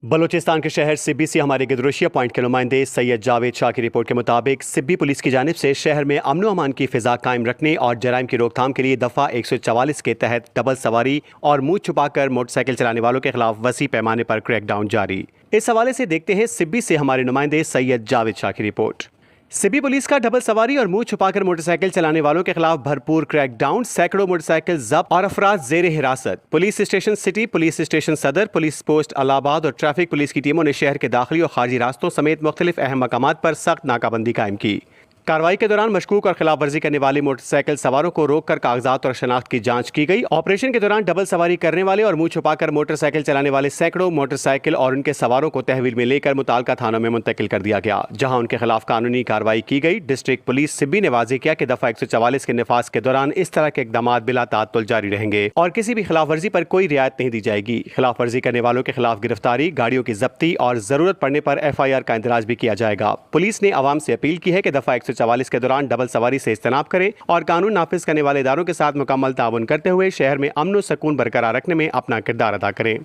बलूचिस्तान के शहर सिब्बी से हमारे गिदरोशिया पॉइंट के नुमाइंदे सैयद जावेद शाह की रिपोर्ट के मुताबिक सिब्बी पुलिस की जानिब से शहर में अमन व अमान की फिजा कायम रखने और जराइम की रोकथाम के लिए दफ़ा 144 के तहत डबल सवारी और मुंह छुपाकर मोटरसाइकिल चलाने वालों के खिलाफ वसी पैमाने पर क्रैकडाउन जारी। इस हवाले से देखते हैं सिब्बी से हमारे नुमाइंदे सैयद जावेद शाह की रिपोर्ट। सिब्बी पुलिस का डबल सवारी और मुंह छुपाकर मोटरसाइकिल चलाने वालों के खिलाफ भरपूर क्रैकडाउन, सैकड़ों मोटरसाइकिल जब्त और अफराद जेर हिरासत। Police station city, police station सदर, पुलिस पोस्ट अलाहाबाद और ट्रैफिक पुलिस की टीमों ने शहर के दाखिली और खारजी रास्तों समेत मुख्तलिफ अहम मकामात पर सख्त नाकाबंदी कायम की। कार्रवाई के दौरान मशकूक और खिलाफ वर्जी करने वाले मोटरसाइकिल सवारों को रोककर कागजात और शनाख्त की जांच की गई। ऑपरेशन के दौरान डबल सवारी करने वाले और मुंह छुपाकर मोटरसाइकिल चलाने वाले सैकड़ों मोटरसाइकिल और उनके सवारों को तहवील में लेकर मुताल्लिका थानों में मुंतकिल कर दिया गया, जहां उनके खिलाफ कानूनी कार्रवाई की गई। डिस्ट्रिक्ट पुलिस सिब्बी ने वाज़ेह किया कि दफा 144 के निफाज के दौरान इस तरह के इकदाम बिला ताअत्तुल जारी रहेंगे और किसी भी खिलाफ वर्जी पर कोई रियायत नहीं दी जाएगी। खिलाफ वर्जी करने वालों के खिलाफ गिरफ्तारी, गाड़ियों की जब्ती और जरूरत पड़ने पर FIR का इंदराज भी किया जाएगा। पुलिस ने आवाम से अपील की है कि दफा 144 के दौरान डबल सवारी से इज्तनाब करें और कानून नाफिज करने वाले इदारों के साथ मुकम्मल ताउन करते हुए शहर में अमन व सकून बरकरार रखने में अपना किरदार अदा करें।